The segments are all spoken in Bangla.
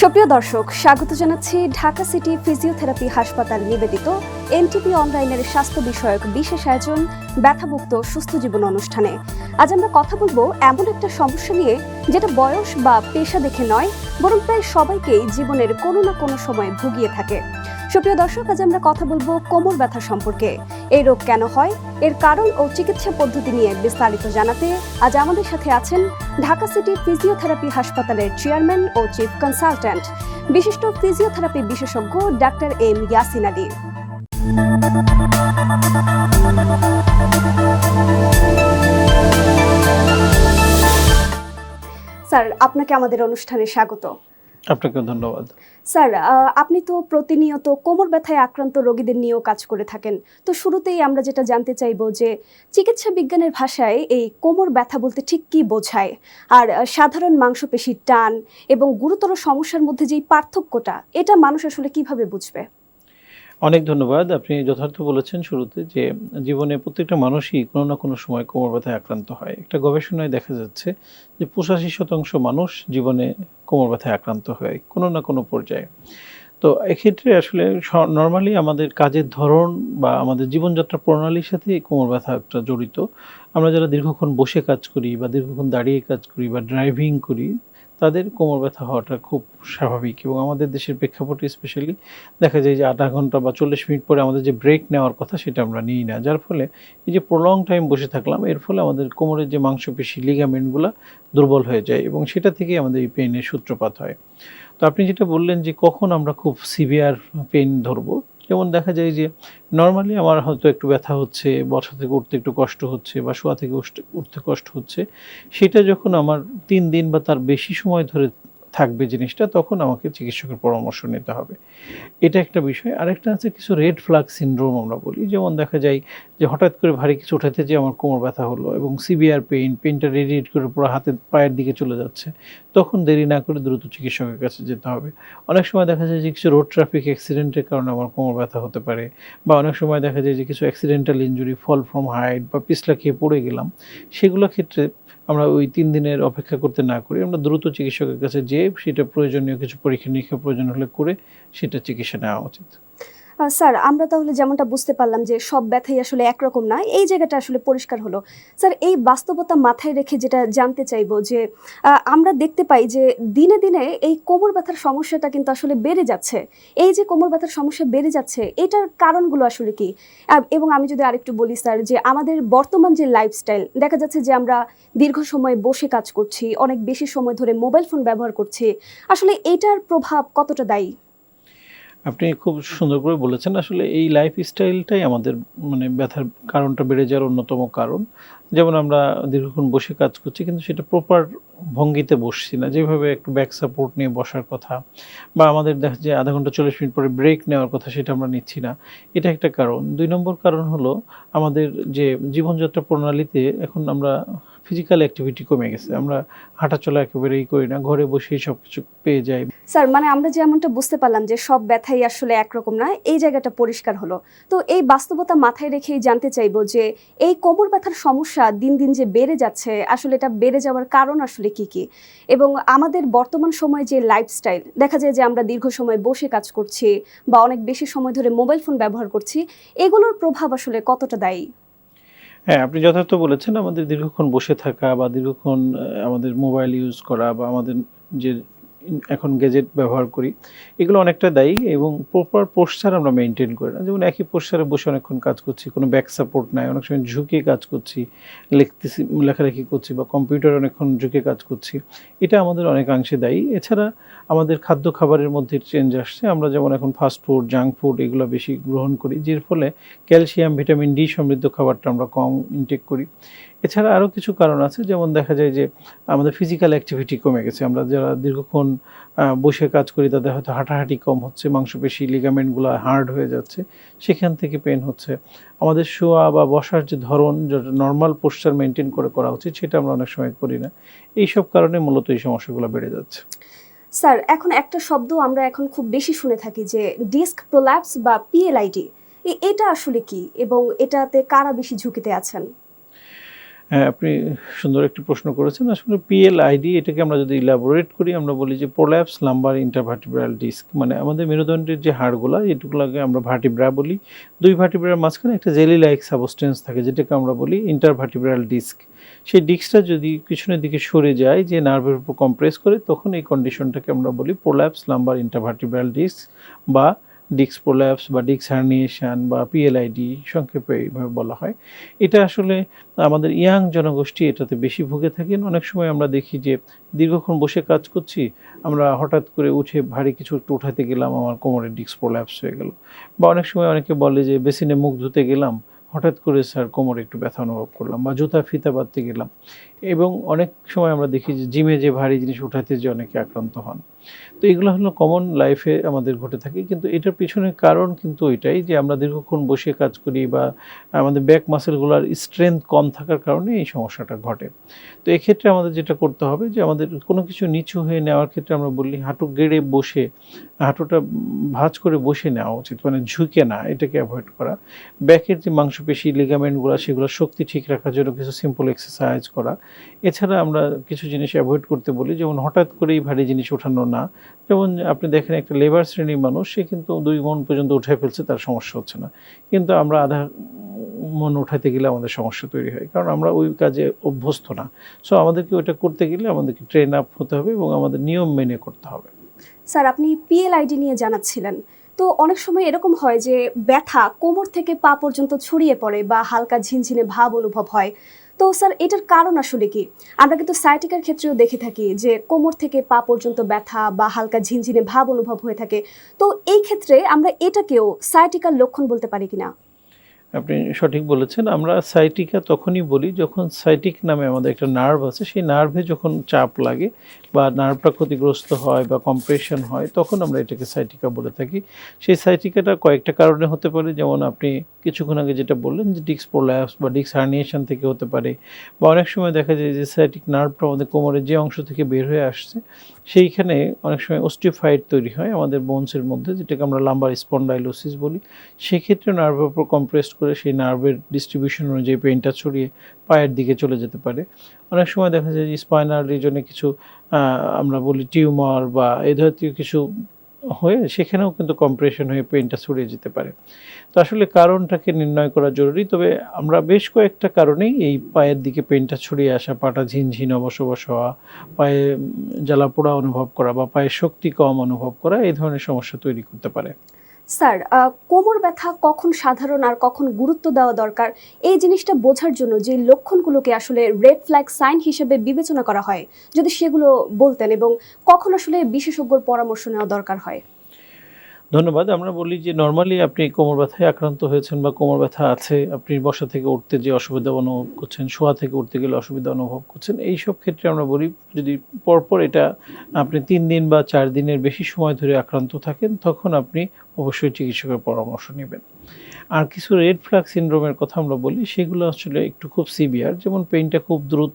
সুপ্রিয় দর্শক, স্বাগত জানাচ্ছি ঢাকা সিটি ফিজিওথেরাপি হাসপাতাল নিবেদিত এনটিভি অনলাইনের স্বাস্থ্য বিষয়ক বিশেষ আয়োজন ব্যথামুক্ত সুস্থ জীবন অনুষ্ঠানে। আজ আমরা কথা বলবো এমন একটা সমস্যা নিয়ে যেটা বয়স বা পেশা দেখে নয়, বরং প্রায় সবাইকেই জীবনের কোনো না কোনো সময় ভুগিয়ে থাকে। সুপ্রিয় দর্শক, আজ আমরা কথা বলবো কোমর ব্যথা সম্পর্কে। এই রোগ কেন হয়, এর কারণ ও চিকিৎসা পদ্ধতি নিয়ে বিস্তারিত জানাতে আজ আমাদের সাথে আছেন ঢাকা সিটি ফিজিওথেরাপি হাসপাতালের চেয়ারম্যান ও চিফ কনসালট্যান্ট, বিশিষ্ট ফিজিওথেরাপি বিশেষজ্ঞ ডাক্তার এম ইয়াসিন আলী। স্যার, আপনাকে আমাদের অনুষ্ঠানে স্বাগত। আপনাকে ধন্যবাদ। স্যার, আপনি তো প্রতিনিয়ত কোমর ব্যথায় আক্রান্ত রোগীদের নিয়েও কাজ করে থাকেন। তো শুরুতেই আমরা যেটা জানতে চাইবো যে চিকিৎসা বিজ্ঞানের ভাষায় এই কোমর ব্যথা বলতে ঠিক কী বোঝায়, আর সাধারণ মাংসপেশির টান এবং গুরুতর সমস্যার মধ্যে যেই পার্থক্যটা, এটা মানুষ আসলে কিভাবে বুঝবে? অনেক ধন্যবাদ। আপনি যথার্থ বলেছেন শুরুতে যে জীবনে প্রত্যেকটা মানুষই কোনো না কোনো সময় কোমর ব্যথায় আক্রান্ত হয়। একটা গবেষণায় দেখা যাচ্ছে যে 85% মানুষ জীবনে কোমর ব্যথায় আক্রান্ত হয় কোনো না কোনো পর্যায়ে। তো এক্ষেত্রে আসলে নরমালি আমাদের কাজের ধরন বা আমাদের জীবনযাত্রা প্রণালীর সাথে এই কোমর ব্যথাটা জড়িত। আমরা যারা দীর্ঘক্ষণ বসে কাজ করি বা দীর্ঘক্ষণ দাঁড়িয়ে কাজ করি বা ড্রাইভিং করি, তাদের কোমর ব্যথা হওয়াটা খুব স্বাভাবিক এবং আমাদের দেশের প্রেক্ষাপটে স্পেশালি দেখা যায় যে ০.৫ ঘন্টা বা ৪০ মিনিট পরে আমাদের যে ব্রেক নেওয়ার কথা সেটা আমরা নিই না। যার ফলে এই যে প্রলং টাইম বসে থাকলাম, এর ফলে আমাদের কোমরের যে মাংসপেশি লিগামেন্টগুলা দুর্বল হয়ে যায় এবং সেটা থেকেই আমাদের এই পেইনের সূত্রপাত হয়। তো আপনি যেটা বললেন যে কখন আমরা খুব সিভিয়ার পেইন ধরবো, যেমন দেখা যায় যে নরমালি আমার হয়তো একটু ব্যথা হচ্ছে, বসা থেকে উঠতে একটু কষ্ট হচ্ছে বা শোয়া থেকে উঠতে কষ্ট হচ্ছে, সেটা যখন আমার ৩ দিন বা তার বেশি সময় ধরে থাকবে জিনিসটা, তখন আমাকে চিকিৎসকের পরামর্শ নিতে হবে। এটা একটা বিষয়। আরেকটা আছে কিছু রেড ফ্ল্যাগ সিনড্রোম আমরা বলি। যেমন দেখা যায় যে হঠাৎ করে ভারী কিছু উঠাতে যেয়ে আমার কোমর ব্যথা হলো এবং সিভিয়ার পেইনটা রেডিয়েট করে পুরো হাতের পায়ের দিকে চলে যাচ্ছে। তখন দেরি না করে দ্রুত চিকিৎসকের কাছে যেতে হবে। অনেক সময় দেখা যায় যে কিছু রোড ট্রাফিক অ্যাক্সিডেন্টের কারণে আমার কোমর ব্যথা হতে পারে, বা অনেক সময় দেখা যায় যে কিছু accidental injury, fall from height বা পিছলা খেয়ে পড়ে গেলাম। সেগুলোর ক্ষেত্রে আমরা ওই ৩ দিনের অপেক্ষা করতে না করে আমরা দ্রুত চিকিৎসকের কাছে যেয়ে সেটা প্রয়োজনীয় কিছু পরীক্ষা-নিরীক্ষা প্রয়োজন হলে করে সেটা চিকিৎসা নেওয়া উচিত। স্যার, আমরা তাহলে যেমনটা বুঝতে পারলাম যে সব ব্যথাই আসলে একরকম না, এই জায়গাটা আসলে পরিষ্কার হলো। স্যার, এই বাস্তবতা মাথায় রেখে যেটা জানতে চাইবো যে আমরা দেখতে পাই যে দিনে দিনে এই কোমর ব্যথার সমস্যাটা কিন্তু আসলে বেড়ে যাচ্ছে। এই যে কোমর ব্যথার সমস্যা বেড়ে যাচ্ছে, এটার কারণগুলো আসলে কি? এবং আমি যদি আরেকটু বলি স্যার, যে আমাদের বর্তমান যে লাইফস্টাইল, দেখা যাচ্ছে যে আমরা দীর্ঘ সময় বসে কাজ করছি, অনেক বেশি সময় ধরে মোবাইল ফোন ব্যবহার করছি, আসলে এইটার প্রভাব কতটা দায়ী? আপনি খুব সুন্দর করে বলেছেন। আসলে এই লাইফস্টাইলটাই আমাদের ব্যথার কারণটা বেড়ে যাওয়ার অন্যতম কারণ। যেমন আমরা দীর্ঘক্ষণ বসে কাজ করছি কিন্তু সেটা প্রপার ভঙ্গিতে বসছি না। যেভাবে একটু ব্যাক সাপোর্ট নিয়ে বসার কথা, বা আমাদের দেখা যায় ০.৫ ঘন্টা ৪০ মিনিট পরে ব্রেক নেওয়ার কথা, সেটা আমরা নিচ্ছি না। এটা একটা কারণ। ২ নম্বর কারণ হলো আমাদের যে জীবনযাত্রা প্রণালীতে এখন আমরা ফিজিক্যাল অ্যাক্টিভিটি কমে গেছে। আমরা হাঁটাচলা একেবারেই করি না। ঘরে বসেই সবকিছু পেয়ে যাই। স্যার, মানে আমরা যেমনটা বুঝতে পারলাম যে সব ব্যথাই আসলে একরকম না, এই জায়গাটা পরিষ্কার হলো। তো এই বাস্তবতা মাথায় রেখেই জানতে চাইবো যে এই কোমর ব্যথার সমস্যা দিন দিন যে বেড়ে যাচ্ছে, আসলে এটা বেড়ে যাওয়ার কারণ আসলে কি কি? এবং আমাদের বর্তমান সময়ে যে লাইফস্টাইল, দেখা যায় যে আমরা দীর্ঘ সময় বসে কাজ করছি বা অনেক বেশি সময় ধরে মোবাইল ফোন ব্যবহার করছি, এগুলোর প্রভাব আসলে কতটা দায়ী? হ্যাঁ, আপনি যথার্থ বলেছেন। আমাদের দীর্ঘক্ষণ বসে থাকা বা দীর্ঘক্ষণ আমাদের মোবাইল ইউজ করা বা আমাদের যে এখন গ্যাজেট ব্যবহার করি, এগুলো অনেকটা দায়ী এবং প্রপার পোশ্চার আমরা মেইনটেইন করি না। যেমন একই পোশ্চারে বসে অনেকক্ষণ কাজ করছি, কোনো ব্যাক সাপোর্ট নাই। অনেক সময় ঝুঁকে কাজ করছি, লেখালেখি করছি বা কম্পিউটারে অনেকক্ষণ ঝুঁকে কাজ করছি। এটা আমাদের অনেকাংশে দায়ী। এছাড়া আমাদের খাদ্য খাবারের মধ্যে চেঞ্জ আসছে। আমরা যেমন এখন ফাস্ট ফুড, জাঙ্ক ফুড এগুলো বেশি গ্রহণ করি, যার ফলে ক্যালসিয়াম, ভিটামিন ডি সমৃদ্ধ খাবারটা আমরা কম ইনটেক করি। এছাড়া আরও কিছু কারণ আছে, যেমন দেখা যায় যে আমাদের ফিজিক্যাল অ্যাক্টিভিটি কমে গেছে। আমরা যারা দীর্ঘক্ষণ বসে কাজ করি তাদের হয়তো হাঁটাহাঁটি কম হচ্ছে, মাংসপেশি লিগামেন্টগুলো হার্ড হয়ে যাচ্ছে, সেখান থেকে পেইন হচ্ছে। আমাদের শোয়া বা বসার যে ধরন, যেটা নরমাল পোশ্চার মেইনটেইন করে করা উচিত, সেটা আমরা অনেক সময় করি না। এইসব কারণে মূলত এই সমস্যাগুলো বেড়ে যাচ্ছে। স্যার, এখন একটা শব্দ আমরা এখন খুব বেশি শুনে থাকি যে ডিস্ক প্রোল্যাপস বা পিএলআইডি, এটা আসলে কি এবং এটাতে কারা বেশি ঝুঁকিতে আছেন? হ্যাঁ, আপনি সুন্দর একটি প্রশ্ন করেছেন। আসলে পিএলআইডি এটাকে আমরা যদি ইলাবোরেট করি আমরা বলি যে প্রোল্যাপস লাম্বার ইন্টারভার্টিব্রাল ডিস্ক। মানে আমাদের মেরুদণ্ডের যে হাড়গুলা এটুকুলাকে আমরা ভার্টিব্রা বলি। ২ ভার্টিব্রার মাঝখানে একটা জেলি লাইক সাবস্টেন্স থাকে যেটাকে আমরা বলি ইন্টারভার্টিব্রাল ডিস্ক। সেই ডিস্কটা যদি পিছনের দিকে সরে যায় যে নার্ভের উপর কম্প্রেস করে তখন এই কন্ডিশনটাকে আমরা বলি প্রোল্যাপস লাম্বার ইন্টারভার্টিব্রাল ডিস্ক বা ডিস্ক প্রোল্যাপস বা ডিস্ক হার্নিয়েশন বা পিএলআইডি সংক্ষেপে এইভাবে বলা হয়। এটা আসলে আমাদের ইয়াং জনগোষ্ঠী এটাতে বেশি ভুগে থাকেন। অনেক সময় আমরা দেখি যে দীর্ঘক্ষণ বসে কাজ করছি, আমরা হঠাৎ করে উঠে ভারী কিছু একটু উঠাতে গেলাম, আমার কোমরের ডিস্ক প্রোল্যাপস হয়ে গেল। বা অনেক সময় অনেকে বলে যে বেসিনে মুখ ধুতে গেলাম, হঠাৎ করে স্যার কোমরে একটু ব্যথা অনুভব করলাম বা জুতা ফিতা বাঁধতে গেলাম। এবং অনেক সময় আমরা দেখি যে জিমে যে ভারী জিনিস উঠাতে যেয়ে অনেকে আক্রান্ত হন। তো এগুলো হলো কমন লাইফে আমাদের ঘটে থাকে। কিন্তু এটার পিছনের কারণ কিন্তু ওইটাই যে আমরা দীর্ঘক্ষণ বসে কাজ করি বা আমাদের ব্যাক মাসেলগুলার স্ট্রেংথ কম থাকার কারণে এই সমস্যাটা ঘটে। তো এক্ষেত্রে আমাদের যেটা করতে হবে যে আমাদের কোনো কিছু নিচু হয়ে নেওয়ার ক্ষেত্রে আমরা বলি হাঁটু গেড়ে বসে হাঁটুটা ভাঁজ করে বসে নেওয়া উচিত। মানে ঝুঁকে না, এটাকে এভয়েড করা। ব্যাকের যে মাংসপেশি লিগামেন্টগুলো সেগুলোর শক্তি ঠিক রাখার জন্য কিছু সিম্পল এক্সারসাইজ করা। এছাড়া আমরা কিছু জিনিস এভয়েড করতে বলি, যেমন হঠাৎ করেই ভারী জিনিস ওঠানো না। যেমন আপনি দেখেন একটা লেবার শ্রেণীর মানুষ, সে কিন্তু ২ মণ পর্যন্ত উঠায় ফেলছে, তার সমস্যা হচ্ছে না। কিন্তু আমরা আধা মণ উঠাইতে গেলে আমাদের সমস্যা তৈরি হয়। কারণ আমরা ওই কাজে অভ্যস্ত না। সো আমাদেরকে ওইটা করতে গেলে আমাদেরকে ট্রেন আপ হতে হবে এবং আমাদের নিয়ম মেনে করতে হবে। স্যার, আপনি পিএলআইডি নিয়ে জানাচ্ছিলেন। তো অনেক সময় এরকম হয় যে ব্যথা কোমর থেকে পা পর্যন্ত ছড়িয়ে পড়ে বা হালকা ঝিনঝিনে ভাব অনুভব হয়। তো স্যার, এটার কারণ আসলে কি? আমরা কিন্তু সায়াটিকার ক্ষেত্রেও দেখে থাকি যে কোমর থেকে পা পর্যন্ত ব্যথা বা হালকা ঝিনঝিনে ভাব অনুভব হয়ে থাকে। তো এই ক্ষেত্রে আমরা এটাকেও সায়াটিকার লক্ষণ বলতে পারি কিনা? আপনি সঠিক বলেছেন। আমরা সাইটিকা তখনই বলি যখন সাইটিক নামে আমাদের একটা নার্ভ আছে, সেই নার্ভে যখন চাপ লাগে বা নার্ভটা ক্ষতিগ্রস্ত হয় বা কম্প্রেশন হয় তখন আমরা এটাকে সাইটিকা বলে থাকি। সেই সাইটিকাটা কয়েকটা কারণে হতে পারে, যেমন আপনি কিছুক্ষণ আগে যেটা বললেন যে ডিস্ক প্রোল্যাপস বা ডিস্ক হার্নিয়েশন থেকে হতে পারে বা অনেক সময় দেখা যায় যে সাইটিক নার্ভটা আমাদের কোমরের যে অংশ থেকে বের হয়ে আসছে সেইখানে অনেক সময় অস্টিওফাইড তৈরি হয় আমাদের বোনসের মধ্যে, যেটাকে আমরা লাম্বার স্পন্ডাইলোসিস বলি। সেক্ষেত্রে নার্ভের উপর কম্প্রেস করে সেই নার্ভের ডিস্ট্রিবিউশন অনুযায়ী পেইনটা ছড়িয়ে পায়ের দিকে চলে যেতে পারে। অনেক সময় দেখা যায় যে স্পাইনাল রিজনে কিছু আমরা বলি টিউমার বা এই জাতীয় কিছু হয়ে সেখানেও কিন্তু কম্প্রেশন হয়ে পেইনটা ছড়িয়ে যেতে পারে। তো আসলে কারণটাকে নির্ণয় করা জরুরি। তবে আমরা বেশ কয়েকটা কারণেই এই পায়ের দিকে পেইনটা ছড়িয়ে আসা, পাটা ঝিনঝিন অবশ হওয়া, পায়ে জ্বালাপোড়া অনুভব করা বা পায়ে শক্তি কম অনুভব করা এই ধরনের সমস্যা তৈরি করতে পারে। স্যার, কোমর ব্যথা কখন সাধারণ আর কখন গুরুত্ব দেওয়া দরকার, এই জিনিসটা বোঝার জন্য যে লক্ষণগুলোকে আসলে রেড ফ্ল্যাগ সাইন হিসেবে বিবেচনা করা হয়, যদি সেগুলো বলতেন, এবং কখন আসলে বিশেষজ্ঞর পরামর্শ নেওয়া দরকার হয়। ধন্যবাদ। আমরা বলি যে নরমালি আপনি কোমর ব্যথায় আক্রান্ত হয়েছেন বা কোমর ব্যথা আছে, আপনি বসা থেকে উঠতে যে অসুবিধা অনুভব করছেন, শোয়া থেকে উঠতে গেলে অসুবিধা অনুভব করছেন। এইসব ক্ষেত্রে আমরা বলি যদি পরপর এটা আপনি ৩ দিন বা ৪ দিনের বেশি সময় ধরে আক্রান্ত থাকেন, তখন আপনি অবশ্যই চিকিৎসকের পরামর্শ নিবেন। আর কিছু রেড ফ্ল্যাগ সিনড্রোমের কথা আমরা বলি, সেগুলো আসলে একটু খুব সিভিয়ার। যেমন পেইনটা খুব দ্রুত,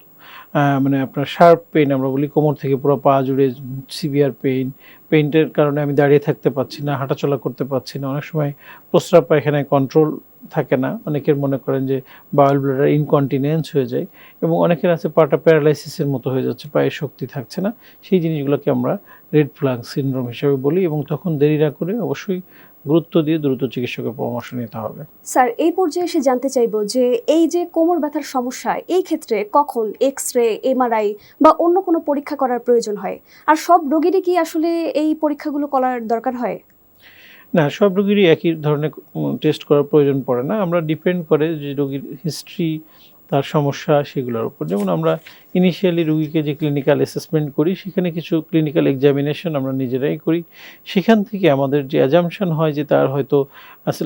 মানে আপনার শার্প পেইন আমরা বলি, কোমর থেকে পুরো পা জুড়ে সিভিয়ার পেইন। পেইনটার কারণে আমি দাঁড়িয়ে থাকতে পারছি না, হাঁটাচলা করতে পারছি না। অনেক সময় প্রস্রাব পায়খানায় কন্ট্রোল থাকে না। অনেকের মনে করেন যে বাউল ব্লাডার ইনকন্টিনেন্স হয়ে যায় এবং অনেকের আছে পাটা প্যারালাইসিসের মতো হয়ে যাচ্ছে, পায়ে শক্তি থাকছে না। সেই জিনিসগুলোকে আমরা রেড ফ্ল্যাগ সিনড্রোম হিসেবে বলি এবং তখন দেরি না করে অবশ্যই গুরুত্ব দিয়ে দ্রুত চিকিৎসকের পরামর্শ নিতে হবে। স্যার, এই পর্যায়ে এসে জানতে চাইবো যে এই যে কোমর ব্যথার সমস্যা, এই ক্ষেত্রে কখন এক্স-রে, এমআরআই বা অন্য কোনো পরীক্ষা করার প্রয়োজন হয়? আর সব রোগীরই কি আসলে এই পরীক্ষাগুলো করার দরকার হয়? না, সব রোগীরই একই ধরনের টেস্ট করার প্রয়োজন পড়ে না। আমরা ডিপেন্ড করে যে রোগীর হিস্ট্রি, তার সমস্যা সেগুলোর উপর। যেমন আমরা ইনিশিয়ালি রোগীকে যে ক্লিনিক্যাল অ্যাসেসমেন্ট করি, সেখানে কিছু ক্লিনিক্যাল এক্সামিনেশন আমরা নিজেরাই করি। সেখান থেকে আমাদের যে অ্যাজাম্পশন হয় যে তার হয়তো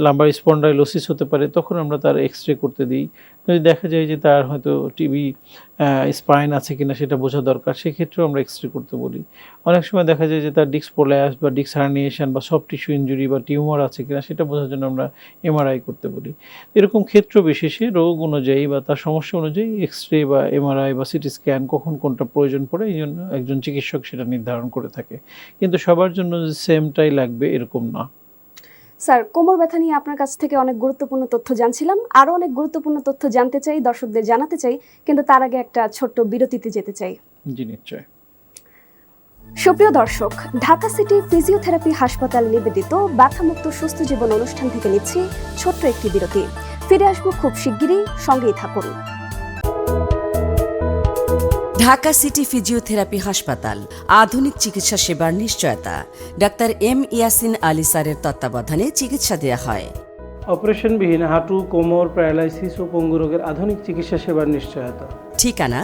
লাম্বার স্পন্ডাইলোসিস হতে পারে, তখন আমরা তার এক্স-রে করতে দিই। যদি দেখা যায় যে তার হয়তো টিবি স্পাইন আছে কিনা সেটা বোঝা দরকার, সেক্ষেত্রেও আমরা এক্স-রে করতে বলি। অনেক সময় দেখা যায় যে তার ডিস্ক প্রোল্যাপস বা ডিস্ক হার্নিয়েশন বা সফট টিস্যু ইনজুরি বা টিউমার আছে কিনা সেটা বোঝার জন্য আমরা এমআরআই করতে বলি। এরকম ক্ষেত্র বিশেষে রোগ অনুযায়ী বা তার সমস্যা অনুযায়ী এক্স-রে বা এমআরআই বা সিটি স্ক্যান কখন কোনটা প্রয়োজন পড়ে এই জন্য একজন চিকিৎসক সেটা নির্ধারণ করে থাকে। কিন্তু সবার জন্য যে সেমটাই লাগবে এরকম না। স্যার, কোমর ব্যথা নিয়ে আপনার কাছ থেকে অনেক গুরুত্বপূর্ণ তথ্য জানছিলাম, আরো অনেক গুরুত্বপূর্ণ তথ্য জানতে চাই, দর্শকদের জানাতে চাই, কিন্তু তার আগে একটা ছোট্ট বিরতিতে যেতে চাই। জি নিশ্চয়। সুপ্রিয় দর্শক, ঢাকা সিটি ফিজিওথেরাপি হাসপাতাল নিবেদিত ব্যথামুক্ত সুস্থ জীবন অনুষ্ঠান থেকে নিচ্ছি ছোট্ট একটি বিরতি। ফিরে আসবো খুব শিগগিরই, সঙ্গেই থাকুন। ঢাকা সিটি ফিজিওথেরাপি হাসপাতাল, আধুনিক চিকিৎসা সেবার নিশ্চয়তা। ডাক্তার এম ইয়াসিন আলী স্যারের তত্ত্বাবধানে চিকিৎসা দেওয়া হয়। অপারেশনবিহীন হাঁটু, কোমর, প্যারালাইসিস ও পঙ্গু রোগের আধুনিক চিকিৎসা সেবার নিশ্চয়তা। ঠিকানা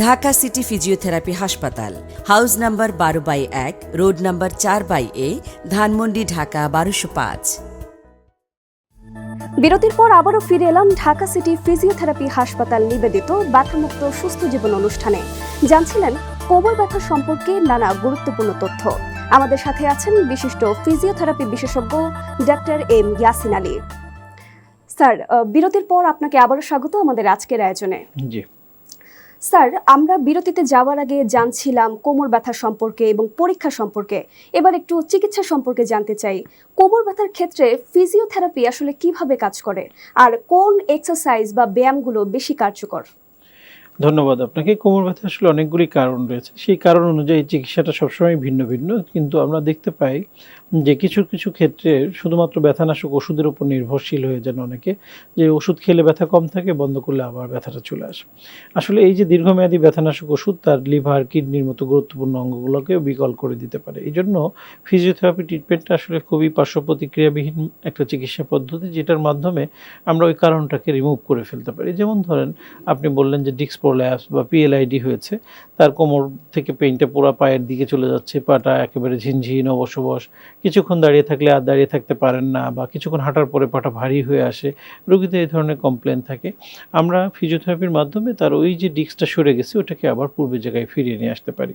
ঢাকা সিটি ফিজিওথেরাপি হাসপাতাল, house number 12/1, road number 4/A, Dhanmondi, Dhaka 1205। বিরতির পর আবারও ফিরে এলাম ঢাকা সিটি ফিজিওথেরাপি হাসপাতাল নিবেদিত ব্যথামুক্ত সুস্থ জীবন অনুষ্ঠানে। জানছিলেন কোমর ব্যথা সম্পর্কে নানা গুরুত্বপূর্ণ তথ্য। আমাদের সাথে আছেন বিশিষ্ট ফিজিওথেরাপি বিশেষজ্ঞ ডাক্তার এম ইয়াসিন আলী। স্যার, বিরতির পর আপনাকে আবারও স্বাগত আমাদের আজকের আয়োজনে। জি স্যার, আমরা বিরতিতে যাওয়ার আগে জানছিলাম কোমর ব্যথা সম্পর্কে এবং পরীক্ষা সম্পর্কে। এবার একটু চিকিৎসা সম্পর্কে জানতে চাই। কোমর ব্যথার ক্ষেত্রে ফিজিওথেরাপি আসলে কিভাবে কাজ করে, আর কোন এক্সারসাইজ বা ব্যায়ামগুলো বেশি কার্যকর? ধন্যবাদ আপনাকে। কোমর ব্যথা আসলে অনেকগুলি কারণ রয়েছে, সেই কারণ অনুযায়ী চিকিৎসাটা সবসময় ভিন্ন ভিন্ন, কিন্তু আমরা দেখতে পাই যে কিছু কিছু ক্ষেত্রে শুধুমাত্র ব্যথানাশক ওষুধের উপর নির্ভরশীল হয়ে যান অনেকে, যে ওষুধ খেলে ব্যথা কম থাকে, বন্ধ করলে আবার ব্যথাটা চলে আসে। আসলে এই যে দীর্ঘমেয়াদী ব্যথানাশক ওষুধ তার লিভার, কিডনির মতো গুরুত্বপূর্ণ অঙ্গগুলোকেও বিকল করে দিতে পারে। এই জন্য ফিজিওথেরাপি ট্রিটমেন্টটা আসলে খুবই পার্শ্ব প্রতিক্রিয়াবিহীন একটা চিকিৎসা পদ্ধতি, যেটার মাধ্যমে আমরা ওই কারণটাকে রিমুভ করে ফেলতে পারি। যেমন ধরেন, আপনি বললেন যে ডিস্ক প্রোল্যাপস বা পিএলআইডি হয়েছে, তার কোমর থেকে পেইনটা পুরো পায়ের দিকে চলে যাচ্ছে, পাটা একেবারে ঝিনঝিন অবশ, কিছুক্ষণ দাঁড়িয়ে থাকলে আর দাঁড়িয়ে থাকতে পারেন না, বা কিছুক্ষণ হাঁটার পরে পাটা ভারী হয়ে আসে, রোগীদের এই ধরনের কমপ্লেন থাকে। আমরা ফিজিওথেরাপির মাধ্যমে তার ওই যে ডিস্কটা সরে গেছে ওটাকে আবার পূর্বের জায়গায় ফিরিয়ে নিয়ে আসতে পারি।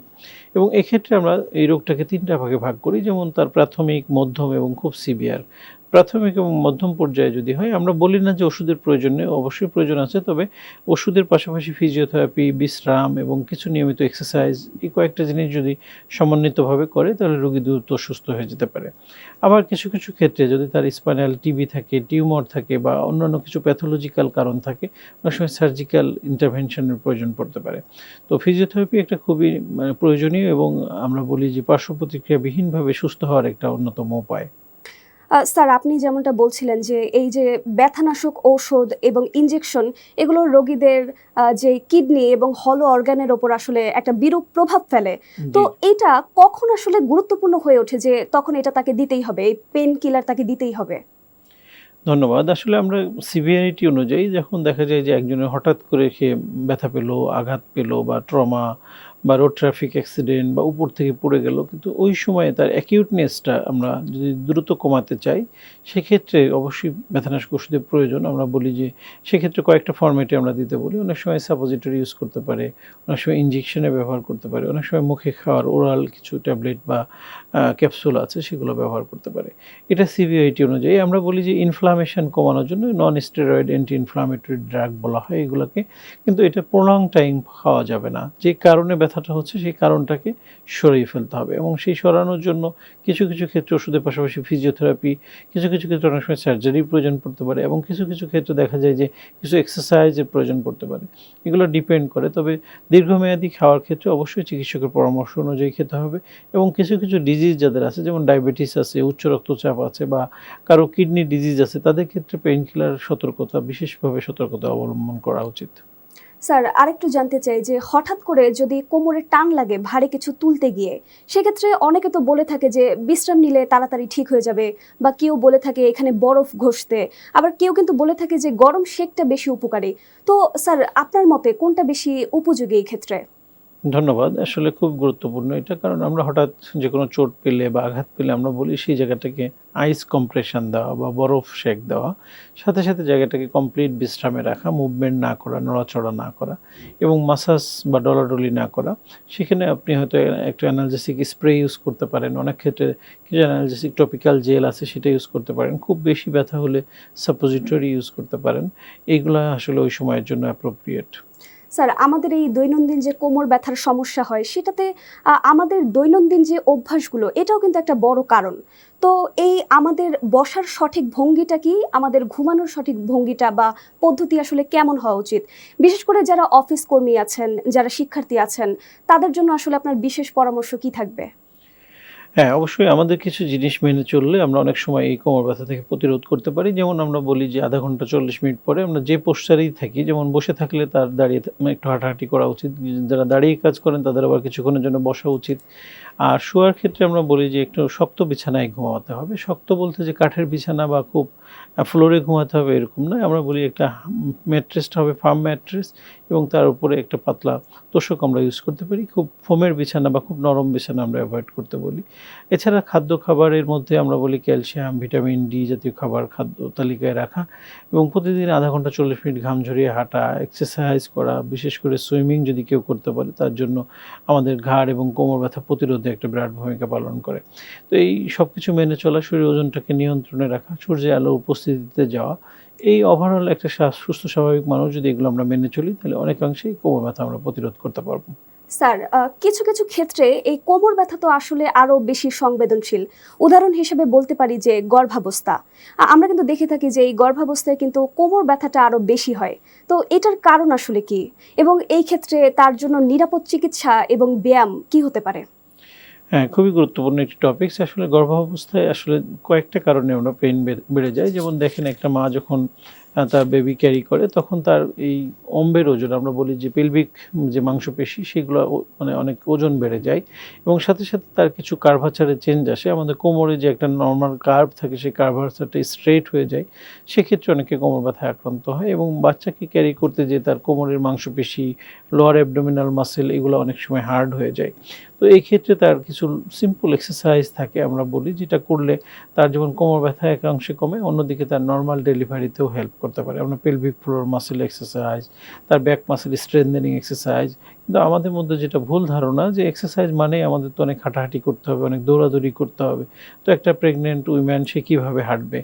এবং এক্ষেত্রে আমরা এই রোগটাকে 3টা ভাগে ভাগ করি, যেমন তার প্রাথমিক, মধ্যম এবং খুব সিভিয়ার। প্রাথমিক এবং মধ্যম পর্যায়ে যদি হয়, আমরা বলি না যে ওষুধের প্রয়োজন নেই, অবশ্যই প্রয়োজন আছে, তবে ওষুধের পাশাপাশি ফিজিওথেরাপি, বিশ্রাম এবং কিছু নিয়মিত এক্সারসাইজ, এই কয়েকটা জিনিস যদি সমন্বিতভাবে করে তাহলে রোগী দ্রুত সুস্থ হয়ে যেতে পারে। আবার কিছু কিছু ক্ষেত্রে যদি তার স্পাইনাল টিবি থাকে, টিউমার থাকে বা অন্যান্য কিছু প্যাথোলজিক্যাল কারণ থাকে, অনেক সময় সার্জিক্যাল ইন্টারভেনশনের প্রয়োজন পড়তে পারে। তো ফিজিওথেরাপি একটা খুবই প্রয়োজনীয় এবং আমরা বলি যে পার্শ্ব প্রতিক্রিয়াবিহীনভাবে সুস্থ হওয়ার একটা অন্যতম উপায়। স্যার, আপনি যেমনটা বলছিলেন যে এই যে ব্যথানাশক ঔষধ এবং ইনজেকশন, এগুলো রোগীদের যে কিডনি এবং হলো অর্গানের ওপর আসলে একটা বিরূপ প্রভাব ফেলে। তো এটা কখন আসলে গুরুত্বপূর্ণ হয়ে ওঠে যে তখন এটা তাকে দিতেই হবে, এই পেন কিলার তাকে দিতেই হবে? ধন্যবাদ। আসলে আমরা সিভিয়ারিটি অনুযায়ী যখন দেখা যায় যে একজনের হঠাৎ করে সে ব্যথা পেলো, আঘাত পেলো বা ট্রমা বা রোড ট্রাফিক অ্যাক্সিডেন্ট বা উপর থেকে পড়ে গেল, কিন্তু ওই সময়ে তার অ্যাকিউটনেসটা আমরা যদি দ্রুত কমাতে চাই, সেক্ষেত্রে অবশ্যই ব্যথানাশক ওষুধের প্রয়োজন। আমরা বলি যে সেক্ষেত্রে কয়েকটা ফরম্যাটে আমরা দিতে বলি। অনেক সময় সাপোজিটরি ইউজ করতে পারে, অনেক সময় ইনজেকশনে ব্যবহার করতে পারে, অনেক সময় মুখে খাওয়ার ওরাল কিছু ট্যাবলেট বা ক্যাপসুল আছে সেগুলো ব্যবহার করতে পারে। এটা সিভিয়ারিটি অনুযায়ী। আমরা বলি যে ইনফ্লামেশন কমানোর জন্য নন স্টেরয়েড অ্যান্টি ইনফ্লামেটরি ড্রাগ বলা হয় এগুলোকে, কিন্তু এটা প্রলং টাইম খাওয়া যাবে না। যে কারণে ব্যথাটা হচ্ছে সেই কারণটাকে সরিয়ে ফেলতে হবে, এবং সেই সরানোর জন্য কিছু কিছু ক্ষেত্রে ওষুধের পাশাপাশি ফিজিওথেরাপি, কিছু কিছু ক্ষেত্রে অনেক সময় সার্জারির প্রয়োজন পড়তে পারে, এবং কিছু কিছু ক্ষেত্রে দেখা যায় যে কিছু এক্সারসাইজের প্রয়োজন পড়তে পারে। এগুলো ডিপেন্ড করে। তবে দীর্ঘমেয়াদী খাওয়ার ক্ষেত্রে অবশ্যই চিকিৎসকের পরামর্শ অনুযায়ী খেতে হবে। এবং কিছু কিছু ডিজিজ যাদের আছে, যেমন ডায়াবেটিস আছে, উচ্চ রক্তচাপ আছে বা কারো কিডনি ডিজিজ আছে, তাদের ক্ষেত্রে পেইন কিলার বিশেষভাবে সতর্কতা অবলম্বন করা উচিত। স্যার, আরেকটু জানতে চাই যে হঠাৎ করে যদি কোমরে টান লাগে ভারী কিছু তুলতে গিয়ে, সেক্ষেত্রে অনেকে তো বলে থাকে যে বিশ্রাম নিলে তাড়াতাড়ি ঠিক হয়ে যাবে, বা কেউ বলে থাকে এখানে বরফ ঘষতে, আবার কেউ কিন্তু বলে থাকে যে গরম সেকটা বেশি উপকারী। তো স্যার, আপনার মতে কোনটা বেশি উপযোগী এই ক্ষেত্রে? ধন্যবাদ। আসলে খুব গুরুত্বপূর্ণ এটা, কারণ আমরা হঠাৎ যে কোনো চোট পেলে বা আঘাত পেলে আমরা বলি সেই জায়গাটাকে আইস কম্প্রেশন দেওয়া বা বরফ সেক দেওয়া, সাথে সাথে জায়গাটাকে কমপ্লিট বিশ্রামে রাখা, মুভমেন্ট না করা, নড়াচড়া না করা এবং মাসাজ বা ডলাডলি না করা। সেখানে আপনি হয়তো একটা অ্যানালজেসিক স্প্রে ইউজ করতে পারেন, অনেক ক্ষেত্রে কিছু অ্যানালজেসিক টপিক্যাল জেল আছে সেটা ইউজ করতে পারেন, খুব বেশি ব্যথা হলে সাপোজিটরি ইউজ করতে পারেন। এইগুলো আসলে ওই সময়ের জন্য অ্যাপ্রোপ্রিয়েট। স্যার, আমাদের এই দৈনন্দিন যে কোমর ব্যথার সমস্যা হয় সেটাতে আমাদের দৈনন্দিন যে অভ্যাসগুলো এটাও কিন্তু একটা বড় কারণ। তো এই আমাদের বসার সঠিক ভঙ্গিটা কি, আমাদের ঘুমানোর সঠিক ভঙ্গিটা বা পদ্ধতি আসলে কেমন হওয়া উচিত? বিশেষ করে যারা অফিস কর্মী আছেন, যারা শিক্ষার্থী আছেন, তাদের জন্য আসলে আপনার বিশেষ পরামর্শ কি থাকবে? হ্যাঁ, অবশ্যই আমাদের কিছু জিনিস মেনে চললে আমরা অনেক সময় এই কোমর ব্যথা থেকে প্রতিরোধ করতে পারি। যেমন আমরা বলি যে ০.৫ ঘন্টা ৪০ মিনিট পরে আমরা যে পোশ্চারেই থাকি, যেমন বসে থাকলে তার দাঁড়িয়ে একটু হাঁটাহাঁটি করা উচিত। যারা দাঁড়িয়ে কাজ করেন তাদের আবার কিছুক্ষণের জন্য বসা উচিত। আর শোয়ার ক্ষেত্রে আমরা বলি যে একটু শক্ত বিছানায় ঘুমাতে হবে। শক্ত বলতে যে কাঠের বিছানা বা খুব ফ্লোরে ঘুমাতে হবে এরকম নয়। আমরা বলি একটা ম্যাট্রেসটা হবে ফার্ম ম্যাট্রেস এবং তার উপরে একটা পাতলা তোশক আমরা ইউজ করতে পারি। খুব ফোমের বিছানা বা খুব নরম বিছানা আমরা এভয়েড করতে বলি। এছাড়া খাবারের মধ্যে আমরা বলি ক্যালসিয়াম, ভিটামিন ডি জাতীয় খাবার খাদ্য তালিকায় রাখা এবং প্রতিদিন ০.৫ ঘন্টা ৪০ মিনিট ঘাম ঝরিয়ে হাঁটা, এক্সারসাইজ করা, বিশেষ করে সুইমিং যদি কেউ করতে পারে তার জন্য আমাদের ঘাড় এবং কোমর ব্যথা প্রতিরোধে একটা বিরাট ভূমিকা পালন করে। তো এই সবকিছু মেনে চলা, শরীরের ওজনটাকে নিয়ন্ত্রণে রাখা, সূর্যের আলোর উপস্থিতিতে যাওয়া, এই ওভারঅল একটা সুস্থ স্বাভাবিক মানুষ যদি এগুলো আমরা মেনে চলি তাহলে অনেকাংশেই কোমর ব্যথা আমরা প্রতিরোধ করতে পারবো। স্যার, কিছু কিছু ক্ষেত্রে এই কোমর ব্যথা তো আসলে আরো বেশি সংবেদনশীল। উদাহরণ হিসেবে বলতে পারি যে গর্ভাবস্থা। আমরা কিন্তু দেখে থাকি যে এই গর্ভাবস্থায় কিন্তু কোমর ব্যথাটা আরো বেশি হয়। তো এটার কারণ আসলে কি, এবং এই ক্ষেত্রে তার জন্য নিরাপদ চিকিৎসা এবং ব্যায়াম কি হতে পারে? হ্যাঁ, খুবই গুরুত্বপূর্ণ একটি টপিকস। আসলে গর্ভাবস্থায় আসলে কয়েকটা কারণে আমরা পেইন বেড়ে যায়। যেমন দেখেন একটা মা যখন তার বেবি ক্যারি করে তখন তার এই অম্বের ওজন, আমরা বলি যে পেলভিক যে মাংসপেশি সেগুলো মানে অনেক ওজন বেড়ে যায় এবং সাথে সাথে তার কিছু কার্ভাচারে চেঞ্জ আসে। আমাদের কোমরে যে একটা নর্মাল কার্ভ থাকে সেই কার্ভাচারটা স্ট্রেট হয়ে যায়। সেক্ষেত্রে অনেকে কোমর ব্যথায় আক্রান্ত হয় এবং বাচ্চাকে ক্যারি করতে যেয়ে তার কোমরের মাংসপেশি, লোয়ার অ্যাবডোমিনাল মাসেল এগুলো অনেক সময় হার্ড হয়ে যায়। তো এই ক্ষেত্রে তার কিছু সিম্পল এক্সারসাইজ থাকে আমরা বলি, যেটা করলে তার যেমন কোমর ব্যথা একাংশে কমে, অন্যদিকে তার নর্মাল ডেলিভারিতেও হেল্প করতে পারে। আমরা পেলভিক ফ্লোর মাসেল এক্সারসাইজ, তার ব্যাক মাসেল স্ট্রেংথেনিং এক্সারসাইজ। কিন্তু আমাদের মধ্যে যেটা ভুল ধারণা যে এক্সারসাইজ মানে আমাদের তো অনেক হাঁটাহাঁটি করতে হবে, অনেক দৌড়াদৌড়ি করতে হবে। তো একটা প্রেগনেন্ট উইম্যান সে কীভাবে হাঁটবে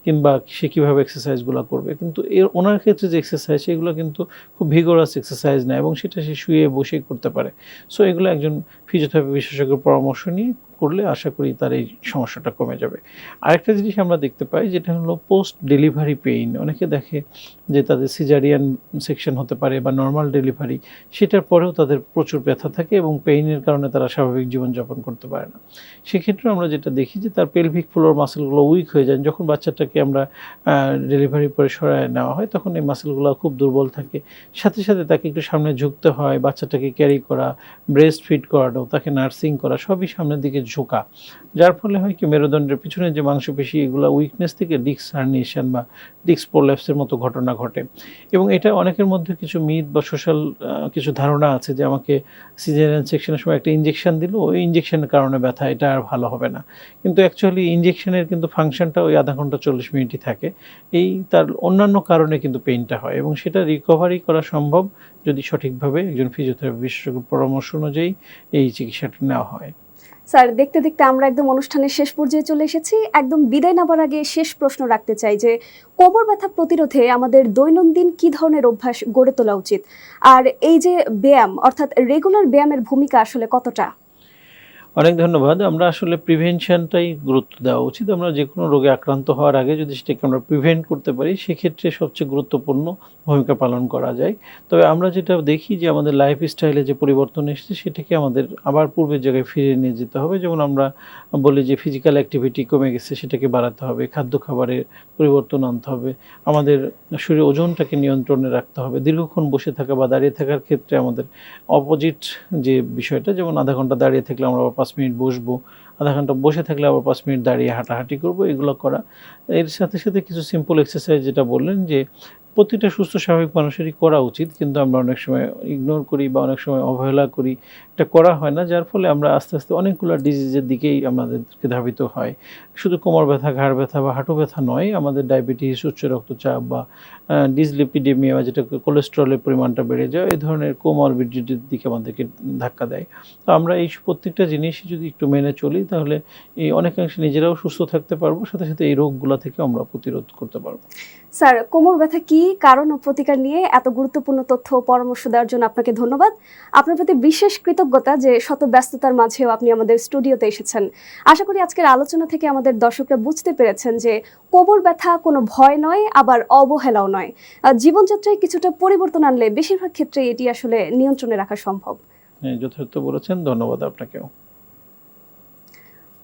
কিংবা সে কীভাবে এক্সারসাইজগুলো করবে, কিন্তু ওনার ক্ষেত্রে যে এক্সারসাইজ সেগুলো কিন্তু খুব ভিগোরাস এক্সারসাইজ না এবং সেটা সে শুয়ে বসেই করতে পারে। সো এগুলো একজন ফিজিওথেরাপি বিশেষজ্ঞের পরামর্শ নিয়ে করলে আশা করি তার এই সমস্যাটা কমে যাবে। আরেকটা জিনিস আমরা দেখতে পাই যেটা হলো পোস্ট ডেলিভারি পেইন। অনেকে দেখে যে তাদের সিজারিয়ান সেকশন হতে পারে বা নর্মাল ডেলিভারি, সেটার পরেও তাদের প্রচুর ব্যথা থাকে এবং পেইনের কারণে তারা স্বাভাবিক জীবনযাপন করতে পারে না। সেক্ষেত্রে আমরা যেটা দেখি যে তার পেলভিক ফ্লোর মাসেলগুলো উইক হয়ে যায়। যখন বাচ্চাটাকে আমরা ডেলিভারির পরে সরায় নেওয়া হয় তখন এই মাসেলগুলো খুব দুর্বল থাকে। সাথে সাথে তাকে একটু সামনে ঝুঁকতে হয়, বাচ্চাটাকে ক্যারি করা, ব্রেস্ট ফিড করানো, তাকে নার্সিং করা, সবই সামনের দিকে ঝোঁকা। যার ফলে হয় কি মেরুদণ্ডের পিছনে যে মাংসপেশি এগুলো উইকনেস থেকে ডিস্ক হার্নিয়েশন বা ডিস্ক প্রোল্যাপসের মতো ঘটনা ঘটে এবং এটা অনেকের মধ্যে কিছু মিথ বা সোশ্যাল কিছু ধারণা আছে যে আমাকে সিজারিয়ান সেকশনের সময় একটা ইঞ্জেকশন দিল, ওই ইঞ্জেকশনের কারণে ব্যথা, এটা আর ভালো হবে না। কিন্তু অ্যাকচুয়ালি ইঞ্জেকশনের কিন্তু ফাংশনটা ওই ০.৫ ঘন্টা ৪০ মিনিটই থাকে। এই তার অন্যান্য কারণে কিন্তু পেইনটা হয় এবং সেটা রিকভারি করা সম্ভব যদি সঠিকভাবে একজন ফিজিওথেরাপি বিশেষজ্ঞের পরামর্শ অনুযায়ী এই চিকিৎসাটা নেওয়া হয়। স্যার, দেখতে দেখতে আমরা একদম অনুষ্ঠানের শেষ পর্যায়ে চলে এসেছি। একদম বিদায় নেবার আগে শেষ প্রশ্ন রাখতে চাই যে কোমর ব্যথা প্রতিরোধে আমাদের দৈনন্দিন কি ধরনের অভ্যাস গড়ে তোলা উচিত, আর এই যে ব্যায়াম অর্থাৎ রেগুলার ব্যায়ামের ভূমিকা আসলে কতটা? অনেক ধন্যবাদ। আমরা আসলে প্রিভেনশনটাই গুরুত্ব দেওয়া উচিত। আমরা যে কোনো রোগে আক্রান্ত হওয়ার আগে যদি সেটাকে আমরা প্রিভেন্ট করতে পারি সেক্ষেত্রে সবচেয়ে গুরুত্বপূর্ণ ভূমিকা পালন করা যায়। তবে আমরা যেটা দেখি যে আমাদের লাইফস্টাইলে যে পরিবর্তন এসেছে সেটাকে আমাদের আবার পূর্বের জায়গায় ফিরিয়ে নিয়ে যেতে হবে। যেমন আমরা বলি যে ফিজিক্যাল অ্যাক্টিভিটি কমে গেছে, সেটাকে বাড়াতে হবে, খাবারের পরিবর্তন আনতে হবে, আমাদের শরীরের ওজনটাকে নিয়ন্ত্রণে রাখতে হবে। দীর্ঘক্ষণ বসে থাকা বা দাঁড়িয়ে থাকার ক্ষেত্রে আমাদের অপোজিট যে বিষয়টা, যেমন ০.৫ ঘন্টা দাঁড়িয়ে থাকলে আমরা ৫ মিনিট বসবো, ০.৫ ঘন্টা বসে থাকলে আবার ৫ মিনিট দাঁড়িয়ে হাঁটাহাঁটি করবো, এগুলো করা। এর সাথে সাথে কিছু সিম্পল এক্সারসাইজ যেটা বললেন যে প্রতিটা সুস্থ স্বাভাবিক মানুষেরই করা উচিত, কিন্তু আমরা অনেক সময় ইগনোর করি বা অনেক সময় অবহেলা করি, এটা করা হয় না। যার ফলে আমরা আস্তে আস্তে অনেকগুলো ডিজিজের দিকেই আমাদেরকে ধাবিত হয়। শুধু কোমর ব্যথা, ঘাড় ব্যথা বা হাঁটু ব্যথা নয়, আমাদের ডায়াবেটিস, উচ্চ রক্তচাপ বা ডিসলিপিডেমিয়া, যেটা কোলেস্টেরলের পরিমাণটা বেড়ে যায়, এই ধরনের কোমরবিডিটির দিকে আমাদেরকে ধাক্কা দেয়। তো আমরা এই প্রত্যেকটা জিনিসই যদি একটু মেনে চলি তাহলে এই অনেকাংশে নিজেরাও সুস্থ থাকতে পারবো, সাথে সাথে এই রোগগুলো থেকে আমরা প্রতিরোধ করতে পারবো। স্যার, কোমর ব্যথা কি, কারণ ও প্রতিকার নিয়ে এত গুরুত্বপূর্ণ তথ্য ও পরামর্শ দেওয়ার জন্য আপনাকে ধন্যবাদ। আপনার প্রতি বিশেষ কৃতজ্ঞতা যে শত ব্যস্ততার মাঝেও আপনি আমাদের স্টুডিওতে এসেছেন। আশা করি আজকের আলোচনা থেকে আমাদের দর্শকরা বুঝতে পেরেছেন যে কোমর ব্যথা কোনো ভয় নয়, আবার অবহেলাও নয়। জীবনযাত্রায় কিছুটা পরিবর্তন আনলে বেশিরভাগ ক্ষেত্রে এটি আসলে নিয়ন্ত্রণে রাখা সম্ভব। হ্যাঁ, যথার্থ বলেছেন, ধন্যবাদ আপনাকেও।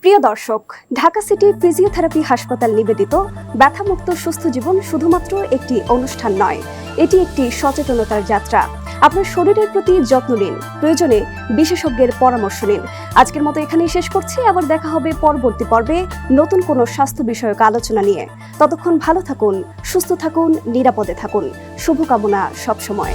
প্রিয় দর্শক, ঢাকা সিটি ফিজিওথেরাপি হাসপাতাল নিবেদিত ব্যথামুক্ত সুস্থ জীবন শুধুমাত্র একটি অনুষ্ঠান নয়, এটি একটি সচেতনতার যাত্রা। আপনার শরীরের প্রতি যত্ন নিন, প্রয়োজনে বিশেষজ্ঞের পরামর্শ নিন। আজকের মতো এখানেই শেষ করছি, আবার দেখা হবে পরবর্তী পর্বে নতুন কোনো স্বাস্থ্য বিষয়ক আলোচনা নিয়ে। ততক্ষণ ভালো থাকুন, সুস্থ থাকুন, নিরাপদে থাকুন। শুভকামনা সবসময়।